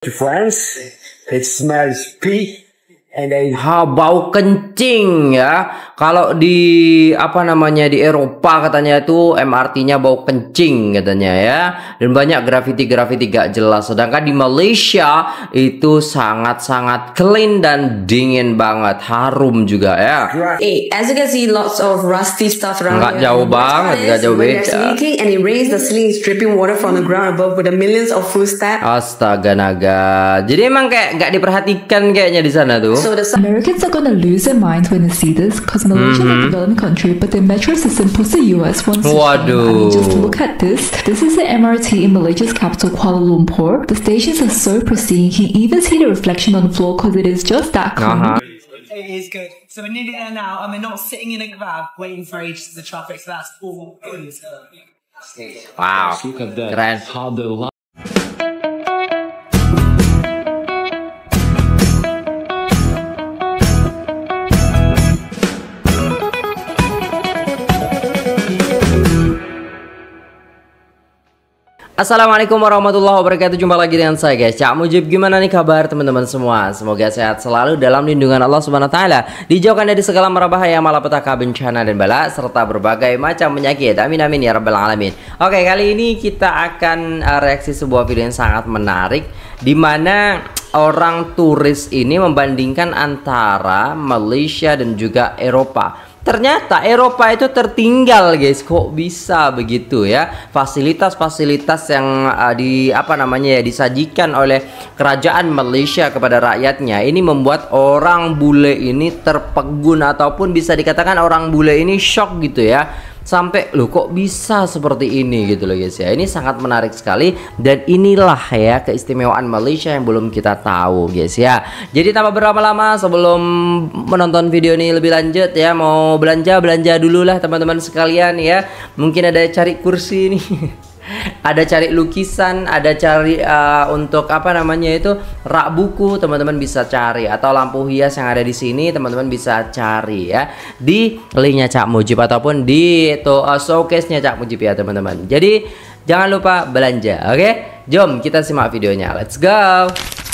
To France, it smells pee and then Bau kencing ya. Kalau di di Eropa katanya itu MRT-nya bau kencing katanya ya. Dan banyak grafiti-grafiti gak jelas. Sedangkan di Malaysia itu sangat-sangat clean dan dingin banget, harum juga ya. As you can see, lots of rusty stuff around Nggak here. jauh banget, nggak jauh When there's beda. leaking and it rains, the ceiling is dripping water from the ground above with the millions of footsteps. Astaga naga. Jadi emang kayak nggak diperhatikan kayaknya di sana tuh. So the Americans are gonna lose their minds when they see this, because Malaysia is a developing country, but their metro system puts the US one system. I mean, just look at this. This is the MRT in Malaysia's capital, Kuala Lumpur. The stations are so pristine, you can even see the reflection on the floor because it is just that clean. It is good. So we're nearly there now, and we're not sitting in a grab waiting for ages of the traffic, so that's all good. Wow, keren. Assalamualaikum warahmatullahi wabarakatuh. Jumpa lagi dengan saya guys, Cak Mujib. Gimana nih kabar teman-teman semua? Semoga sehat selalu dalam lindungan Allah Subhanahu wa taala, dijauhkan dari segala mara bahaya, malapetaka, bencana dan bala serta berbagai macam penyakit. Amin amin ya rabbal alamin. Oke, kali ini kita akan reaksi sebuah video yang sangat menarik, di mana orang turis ini membandingkan antara Malaysia dan juga Eropa. Ternyata Eropa itu tertinggal guys. Kok bisa begitu ya? Fasilitas-fasilitas yang disajikan oleh kerajaan Malaysia kepada rakyatnya ini membuat orang bule ini terpegun, ataupun bisa dikatakan orang bule ini shock gitu ya. Sampai loh kok bisa seperti ini gitu loh guys ya. Ini sangat menarik sekali, dan inilah ya keistimewaan Malaysia yang belum kita tahu guys ya. Jadi tanpa berlama-lama, sebelum menonton video ini lebih lanjut ya, mau belanja dulu lah teman-teman sekalian ya. Mungkin ada cari kursi nih ada cari lukisan, ada cari untuk rak buku, teman-teman bisa cari, atau lampu hias yang ada di sini teman-teman bisa cari ya di linknya Cak Mujib ataupun di showcase-nya Cak Mujib ya teman-teman. Jadi jangan lupa belanja, oke? Jom kita simak videonya, let's go.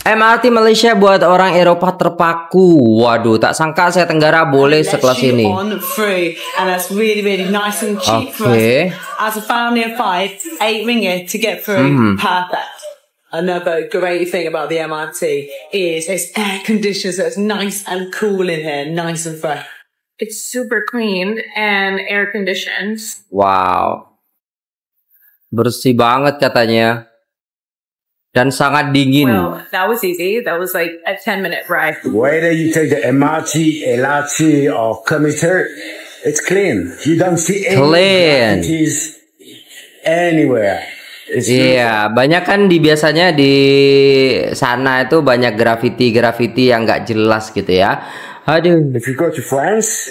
MRT Malaysia buat orang Eropa terpaku. Waduh, tak sangka Asia Tenggara boleh sekelas ini. Oke. As a family of 5, RM8 to get through. Perfect. Another great thing about the MRT is it's air conditioned, so it's nice and cool in here, nice and fresh. It's super clean and air conditioned. Wow. Bersih banget katanya. Dan sangat dingin. Well, that was easy. That was like a 10-minute ride. whether you take the MRT, LRT or commuter, it's clean. You don't see any graffitis anywhere. Iya, banyak kan biasanya di sana itu banyak grafiti yang nggak jelas gitu ya. Aduh. If you go to France,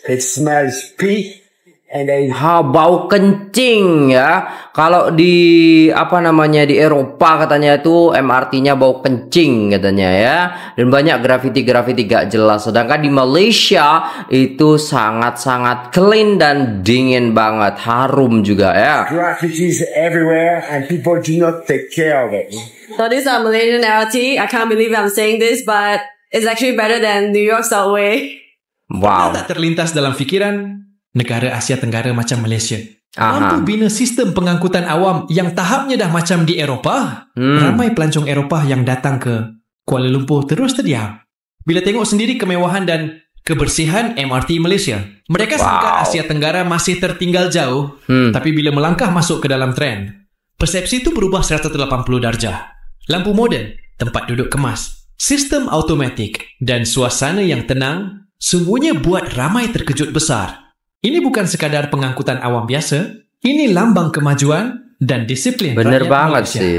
it smells pee and then Bau kencing ya. Kalau di di Eropa katanya itu MRT-nya bau kencing katanya ya. Dan banyak grafiti-grafiti gak jelas. Sedangkan di Malaysia itu sangat-sangat clean dan dingin banget, harum juga ya. graffitis everywhere and people do not take care of it. So this is Malaysian LRT. I can't believe I'm saying this, but it's actually better than New York subway. Wow. Tak terlintas dalam fikiran negara Asia Tenggara macam Malaysia mampu bina sistem pengangkutan awam yang tahapnya dah macam di Eropah. Ramai pelancong Eropah yang datang ke Kuala Lumpur terus terdiam bila tengok sendiri kemewahan dan kebersihan MRT Malaysia. Mereka sangka Asia Tenggara masih tertinggal jauh, tapi bila melangkah masuk ke dalam trend, persepsi itu berubah 180 darjah. Lampu moden, tempat duduk kemas, sistem automatik dan suasana yang tenang, semuanya buat ramai terkejut besar. Ini bukan sekadar pengangkutan awam biasa, ini lambang kemajuan dan disiplin Bener rakyat banget Malaysia. sih.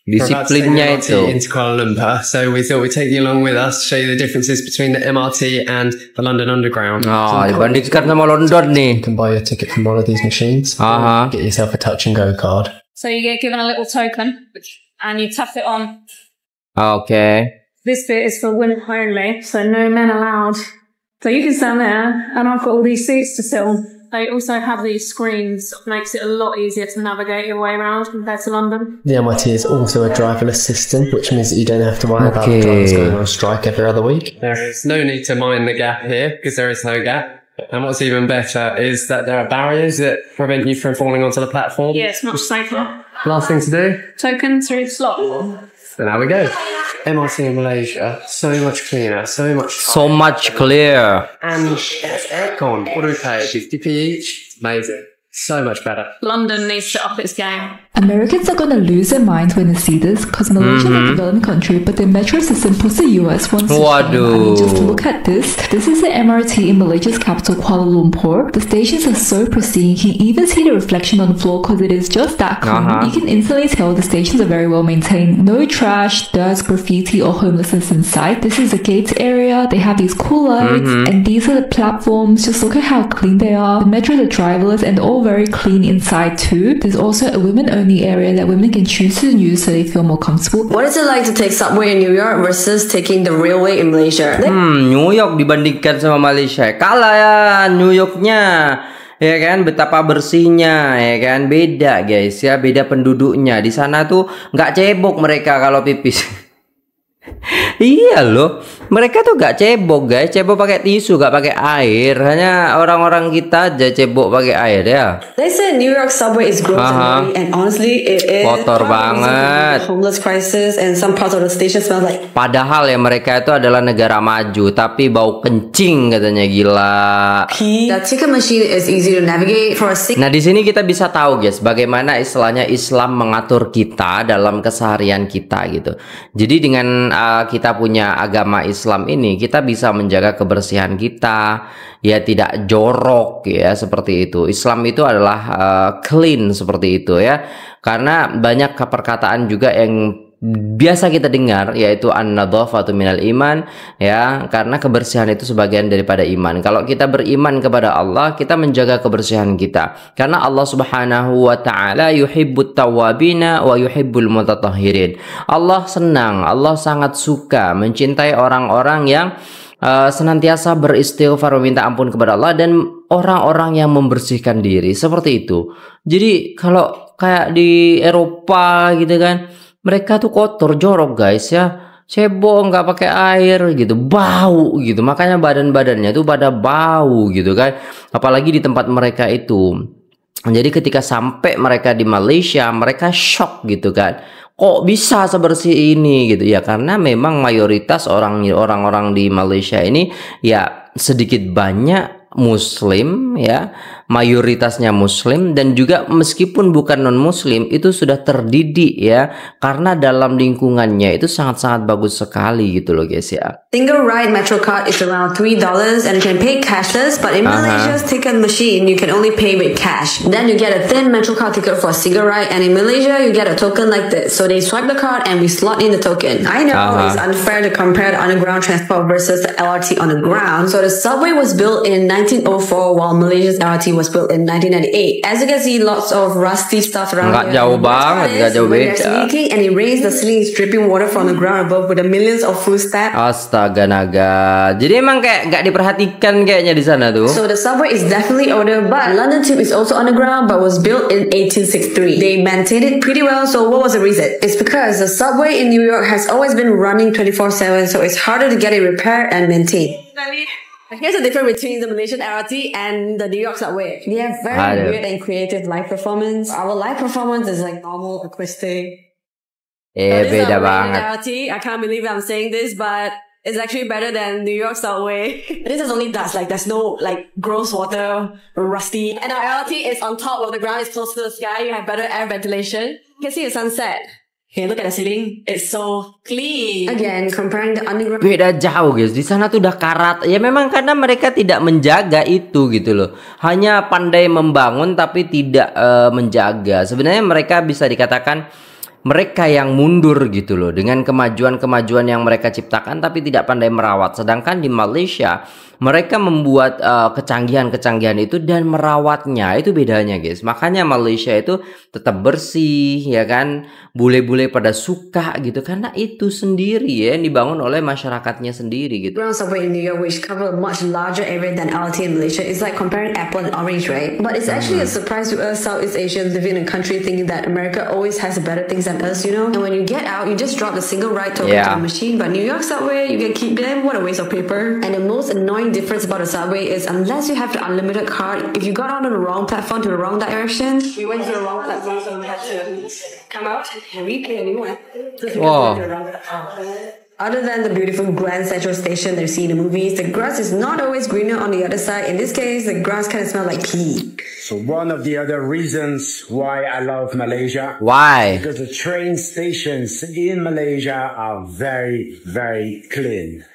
Disiplinnya itu. Into Kuala Lumpur, so we thought we'd take you along with us, show you the differences between the MRT and the London Underground. Oh, dibandingkan sama London nih. You can buy a ticket from one of these machines. Get yourself a touch and go card. So you get given a little token and you tap it on. Okay. This bit is for women only, so no men allowed. So you can stand there, and I've got all these seats to sit on. they also have these screens, makes it a lot easier to navigate your way around compared to London. The MRT is also a driverless system, which means that you don't have to worry about drivers going on strike every other week. There is no need to mind the gap here because there is no gap. And what's even better is that there are barriers that prevent you from falling onto the platform. Yeah, it's much safer. Last thing to do. Token through slot. So now we go. MRT in Malaysia, so much cleaner, so much clear. And it's aircon. What do we pay? 50p each? Amazing. So much better. London needs to up its game. Americans are gonna lose their minds when they see this, because Malaysia is a developing country, but their metro system puts the US one step behind. I mean, just look at this. This is the MRT in Malaysia's capital, Kuala Lumpur. The stations are so pristine, you can even see the reflection on the floor because it is just that clean. You can instantly tell the stations are very well maintained. No trash, dirt, graffiti, or homelessness in sight. This is the gates area. They have these cool lights, and these are the platforms. Just look at how clean they are. The metro is driverless and all very clean inside too. There's also a women-only area that women can choose to use so they feel more comfortable. What is it like to take subway in New York versus taking the railway in Malaysia? New York dibandingkan sama Malaysia, kalah ya New Yorknya. Ya kan, betapa bersihnya, ya kan, beda guys ya, beda penduduknya. Di sana tuh nggak cebok mereka kalau pipis. Iya loh, mereka tuh gak cebok guys, cebok pakai tisu, gak pakai air. Hanya orang-orang kita aja cebok pakai air ya. They say New York subway is gross and dirty, and honestly it is. Kotor banget. Homeless crisis and some parts of the station smell like. Padahal ya mereka itu adalah negara maju, tapi bau kencing katanya, gila. The ticket machine is easy to navigate for a Nah di sini kita bisa tahu guys, bagaimana istilahnya Islam mengatur kita dalam keseharian kita gitu. Jadi dengan kita punya agama Islam ini, kita bisa menjaga kebersihan kita, ya tidak jorok ya, seperti itu. Islam itu adalah clean seperti itu ya. Karena banyak perkataan juga yang biasa kita dengar, yaitu an-nadhafatu minal iman ya, karena kebersihan itu sebagian daripada iman. Kalau kita beriman kepada Allah, kita menjaga kebersihan kita, karena Allah Subhanahu wa taala yuhibbut tawwabina wa yuhibbul mutatahhirin. Allah senang, Allah sangat suka, mencintai orang-orang yang senantiasa beristighfar, meminta ampun kepada Allah, dan orang-orang yang membersihkan diri, seperti itu. Jadi kalau kayak di Eropa gitu kan, mereka tuh kotor, jorok guys ya, cebok, nggak pakai air gitu, bau gitu, makanya badan-badannya tuh pada bau gitu kan, apalagi di tempat mereka itu. Jadi ketika sampai mereka di Malaysia, mereka shock gitu kan, kok bisa sebersih ini gitu ya, karena memang mayoritas orang-orang di Malaysia ini ya sedikit banyak Muslim ya, mayoritasnya Muslim, dan juga meskipun bukan non Muslim itu sudah terdidik ya, karena dalam lingkungannya itu sangat-sangat bagus sekali gitu loh guys ya. Single ride metro card is around $3 and you can pay cashless, but in Malaysia's ticket machine you can only pay with cash. Then you get a thin metro card ticket for a single ride, and in Malaysia you get a token like this. So they swipe the card and we slot in the token. I know it's unfair to compare the underground transport versus the LRT on the ground. So the subway was built in 1904 while Malaysia's LRT was built in 1998. As you can see, lots of rusty stuff around here. Jauh banget, nggak jauh beda. Leaking and it rains, the ceiling is dripping water from the ground above with the millions of footsteps. Astaga naga. Jadi emang kayak nggak diperhatikan kayaknya di sana tuh. So the subway is definitely older, but London Tube is also underground but was built in 1863. They maintained it pretty well, so what was the reason? It's because the subway in New York has always been running 24/7, so it's harder to get it repaired and maintained. Here's the difference between the Malaysian LRT and the New York subway. They have very weird and creative live performance. Our live performance is like normal acoustic. Beda banget. LRT, I can't believe I'm saying this, but it's actually better than New York subway. This is only dust, like there's no like gross water, rusty. And our LRT is on top of the ground, it's close to the sky, you have better air ventilation. You can see the sunset. Hey, look at the ceiling. It's so clean. Again, comparing the underground. Beda jauh guys. Di sana tuh udah karat. Ya memang karena mereka tidak menjaga itu gitu loh. Hanya pandai membangun tapi tidak menjaga. Sebenarnya mereka bisa dikatakan mereka yang mundur gitu loh dengan kemajuan-kemajuan yang mereka ciptakan tapi tidak pandai merawat. Sedangkan di Malaysia mereka membuat kecanggihan-kecanggihan itu dan merawatnya, itu bedanya guys. Makanya Malaysia itu tetap bersih ya kan, bule-bule pada suka gitu karena itu sendiri ya yang dibangun oleh masyarakatnya sendiri gitu. Ground subway in New York which cover a much larger area than LRT in Malaysia. It's like comparing apple and orange, right? But it's actually a surprise to us Southeast Asians living in a country thinking that America always has better things than us, you know? And when you get out, you just drop the single ride token to the machine. But New York subway, you can keep them. What a waste of paper. And the most annoying difference about a subway is unless you have the unlimited card, if you got on the wrong platform to the wrong direction, we went to the wrong platform, so we had to come out and repay anymore. Wow. Other than the beautiful Grand Central Station that you see in the movies, the grass is not always greener on the other side. In this case, the grass kind of smells like pee. So one of the other reasons why I love Malaysia. Why? Because the train stations in Malaysia are very, very clean.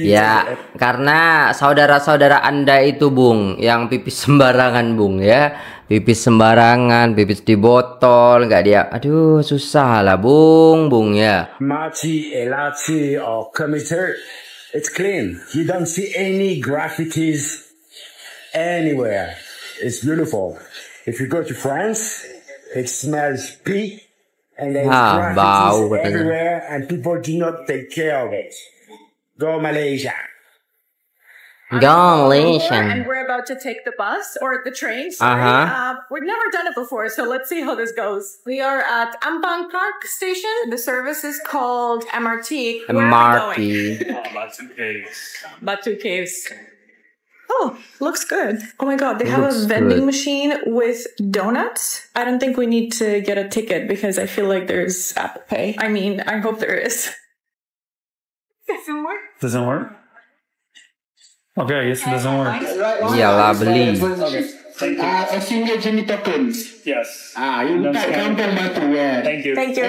Ya, karena saudara-saudara Anda itu Bung yang pipis sembarangan Bung ya. Pipis sembarangan, pipis di botol, nggak dia. Aduh, susah lah Bung ya. MRT, LRT or commuter, it's clean. You don't see any graffitis anywhere. It's beautiful. If you go to France, it smells pee and there's graffitis everywhere and people do not take care of it. Go Malaysia. Go Malaysia. And we're about to take the bus or the train. Sorry. We've never done it before, so let's see how this goes. We are at Ampang Park Station. The service is called MRT. Where are we going? Batu Caves. Batu Caves. Oh, looks good. Oh my god, they have a vending machine with donuts. I don't think we need to get a ticket because I feel like there's Apple Pay. I mean, I hope there is. Doesn't work. Doesn't work? Okay, I guess it doesn't work. Iyalah beli. A single Jimmy tokens. Yes. You Thank you. Thank you.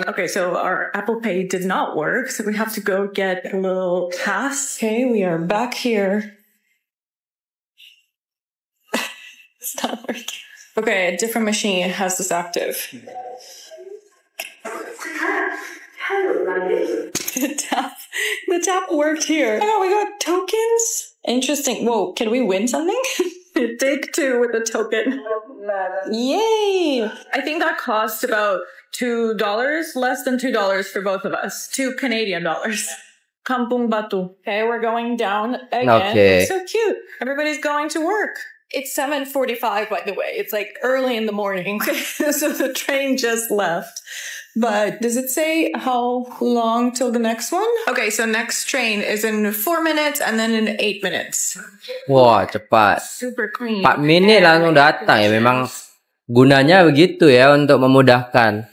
Okay, so our Apple Pay did not work, so we have to go get a little pass. Okay, we are back here. It's not working. Okay, a different machine has this active. The tap worked here. Oh my god, we got tokens? Interesting. Whoa, can we win something? Take 2 with a token. Yay! I think that cost about $2, less than $2 for both of us. 2 Canadian dollars. Kampung Batu. Okay, we're going down again. Okay. So cute. Everybody's going to work. It's 7:45, by the way. It's like early in the morning. So the train just left. But does it say how long till the next one? Okay, so next train is in 4 minutes and then in 8 minutes. Wah, cepat. Super clean. 4 menit langsung datang ya. Memang gunanya begitu ya untuk memudahkan.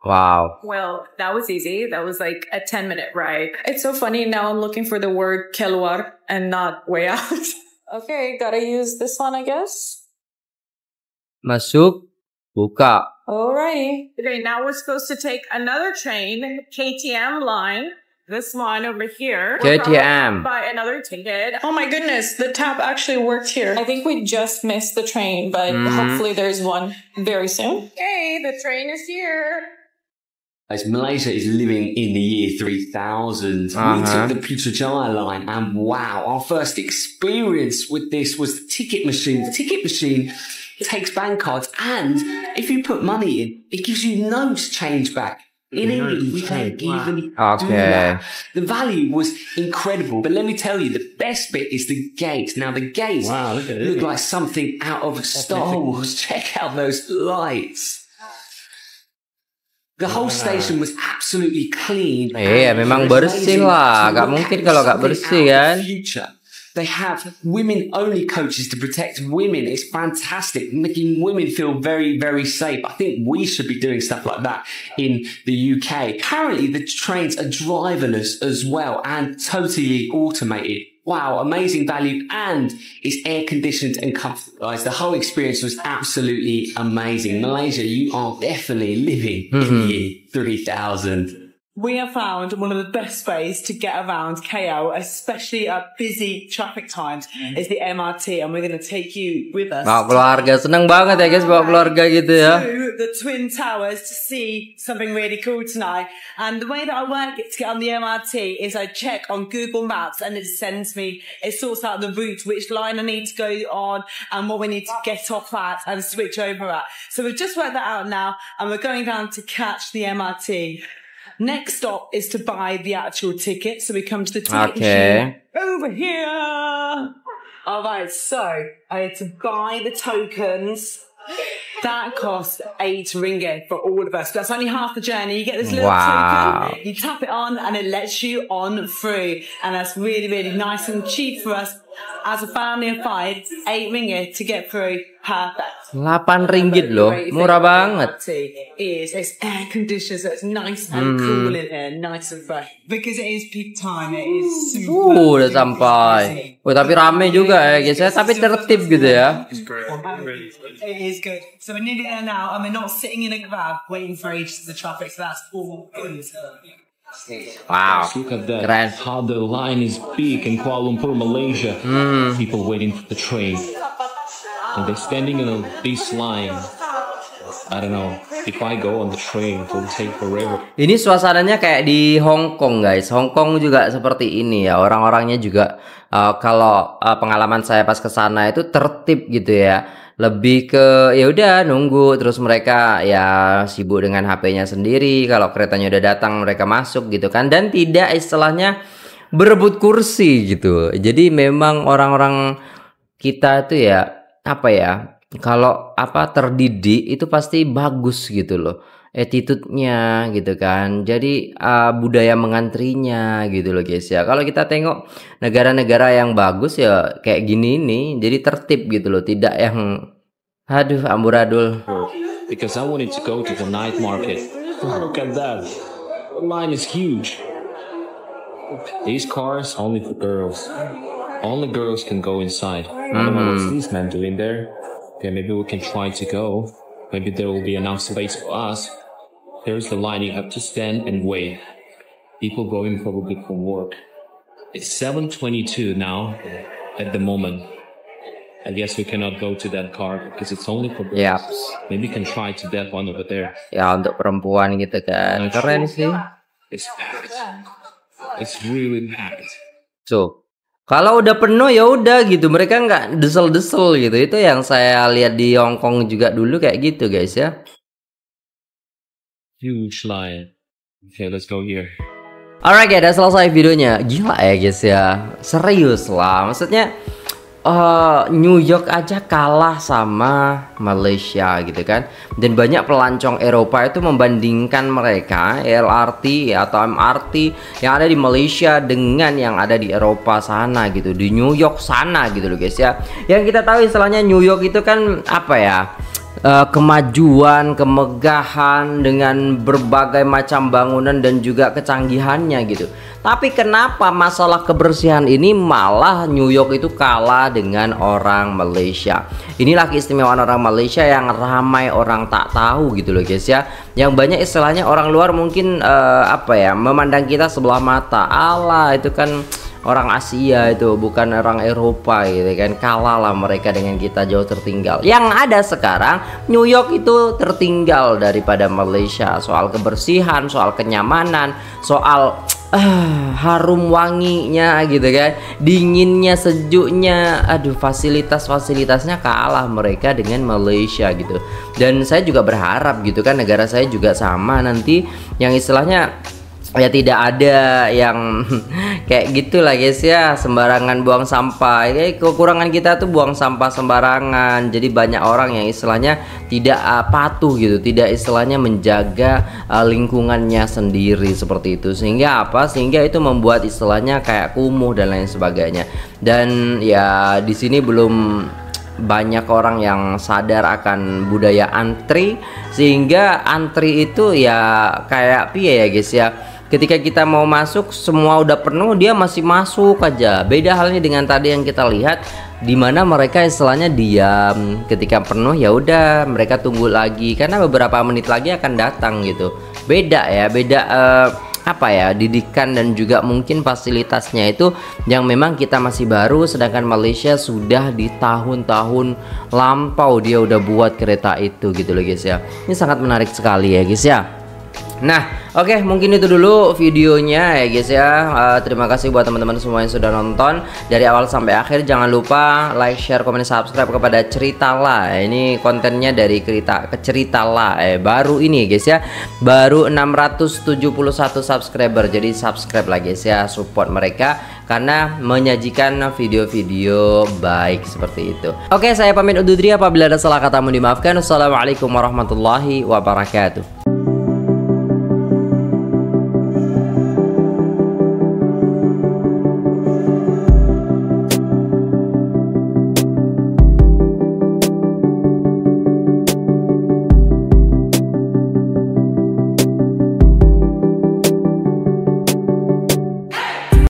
Wow. Well, that was easy. That was like a 10-minute ride. It's so funny. Now I'm looking for the word keluar and not way out. Okay, gotta use this one, I guess. Masuk, buka. Alrighty. Okay, now we're supposed to take another train, KTM line. This one over here. KTM. Buy another ticket. Oh my goodness, the tap actually worked here. I think we just missed the train, but hopefully there's one very soon. Okay, the train is here. As Malaysia is living in the year 3000, we took the Putrajaya line, and wow, our first experience with this was the ticket machine. The ticket machine takes bank cards, and if you put money in, it gives you no change back. In England, we can't even do that. The value was incredible, but let me tell you, the best bit is the gate. Now, the gates look like something out of Star Wars. Check out those lights. The whole station was absolutely clean. Memang bersih lah. Gak mungkin kalau gak bersih kan. They have women-only coaches to protect women. It's fantastic, making women feel very, very safe. I think we should be doing stuff like that in the UK. Apparently, the trains are driverless as well and totally automated. Wow, amazing value, and it's air-conditioned and comfortable. The whole experience was absolutely amazing. Malaysia, you are definitely living in the year 3000. we have found one of the best ways to get around KL, especially at busy traffic times, is the MRT, and we're going to take you with us. Bawa keluarga, seneng banget ya guys bawa keluarga gitu ya. To the Twin Towers to see something really cool tonight. And the way that I work it to get on the MRT is I check on Google Maps and it sorts out the route, which line I need to go on and what we need to get off at and switch over at. So we've just worked that out now and we're going down to catch the MRT. Next stop is to buy the actual ticket. So we come to the ticket machine over here. All right, so I had to buy the tokens. That cost 8 ringgit for all of us. That's only half the journey. You get this little token, you tap it on, and it lets you on through. And that's really, really nice and cheap for us. As a family of 5, 8 ringgit to get through. Perfect. 8 ringgit loh, murah banget. It's air conditioned, so it's nice and cool in here, nice and fresh. Because it is peak time, it is super. Udah sampai. Tapi rame juga ya guys ya, tapi tertib gitu ya. It is good. So we're nearly there now, and we're not sitting in a grab waiting for ages of the traffic, so that's all good. Wow, look at that. Keren. How the line is big in Kuala Lumpur, Malaysia. People waiting for the train. And they're standing in this line. I don't know. If I go on the train, it will take forever. Ini suasananya kayak di Hong Kong guys. Hong Kong juga seperti ini ya. Orang-orangnya juga kalau pengalaman saya pas ke sana itu tertib gitu ya. Lebih ke ya udah nunggu, terus mereka ya sibuk dengan HP-nya sendiri. Kalau keretanya udah datang mereka masuk gitu kan, dan tidak istilahnya berebut kursi gitu. Jadi memang orang-orang kita itu ya apa ya, kalau terdidik itu pasti bagus gitu loh, attitude-nya gitu kan. Jadi budaya mengantrinya gitu loh guys ya. Kalau kita tengok negara-negara yang bagus ya kayak gini nih, jadi tertib gitu loh, tidak yang aduh amburadul. Because I wanted to go to the night market. Look at that. The line is huge. These cars only for girls. Only girls can go inside. I don't know what these men doing there. Okay, maybe we can try to go. Maybe there will be enough space for us. There's the line, you have to stand and wait. People going probably from work. It's 7:22 now at the moment. I guess we cannot go to that car because it's only for girls. Maybe we can try to that one over there. Ya untuk perempuan gitu kan. Keren sih. It's packed. It's really packed. So, kalau udah penuh ya udah gitu, mereka nggak desel-desel gitu. Itu yang saya lihat di Hong Kong juga dulu kayak gitu guys ya. Huge line. Okay, let's go here. Alright guys, udah selesai videonya. Gila ya guys ya, serius lah. Maksudnya New York aja kalah sama Malaysia gitu kan. Dan banyak pelancong Eropa itu membandingkan mereka LRT atau MRT yang ada di Malaysia dengan yang ada di Eropa sana gitu, di New York sana gitu loh guys ya. Yang kita tahu istilahnya New York itu kan apa ya, kemajuan, kemegahan dengan berbagai macam bangunan dan juga kecanggihannya gitu. Tapi kenapa masalah kebersihan ini malah New York itu kalah dengan orang Malaysia? Inilah keistimewaan orang Malaysia yang ramai orang tak tahu gitu loh guys ya. Yang banyak istilahnya orang luar mungkin memandang kita sebelah mata. Allah itu kan orang Asia itu, bukan orang Eropa gitu kan. Kalah lah mereka dengan kita, jauh tertinggal. Yang ada sekarang New York itu tertinggal daripada Malaysia. Soal kebersihan, soal kenyamanan, soal harum wanginya gitu kan, dinginnya, sejuknya, aduh fasilitasnya kalah mereka dengan Malaysia gitu. Dan saya juga berharap gitu kan negara saya juga sama nanti, yang istilahnya ya tidak ada yang kayak gitulah guys ya, sembarangan buang sampah. Kekurangan kita tuh buang sampah sembarangan. Jadi banyak orang yang istilahnya tidak patuh gitu, tidak istilahnya menjaga lingkungannya sendiri seperti itu. Sehingga sehingga itu membuat istilahnya kayak kumuh dan lain sebagainya. Dan ya di sini belum banyak orang yang sadar akan budaya antri, sehingga antri itu ya kayak piye ya guys ya. Ketika kita mau masuk semua udah penuh, dia masih masuk aja. Beda halnya dengan tadi yang kita lihat, di mana mereka istilahnya diam. Ketika penuh ya udah mereka tunggu lagi karena beberapa menit lagi akan datang gitu. Beda ya, beda apa ya, didikan dan juga mungkin fasilitasnya itu yang memang kita masih baru, sedangkan Malaysia sudah di tahun-tahun lampau dia udah buat kereta itu gitu loh guys ya. Ini sangat menarik sekali ya guys ya. Nah, oke, mungkin itu dulu videonya ya guys ya. Terima kasih buat teman-teman semua yang sudah nonton dari awal sampai akhir. Jangan lupa like, share, komen, subscribe kepada Ceritalah. Ini kontennya dari Ceritalah baru ini guys ya. Baru 671 subscriber. Jadi subscribe lah guys ya, support mereka karena menyajikan video-video baik seperti itu. Oke, saya pamit undur diri. Apabila ada salah kata mohon dimaafkan. Wassalamualaikum warahmatullahi wabarakatuh.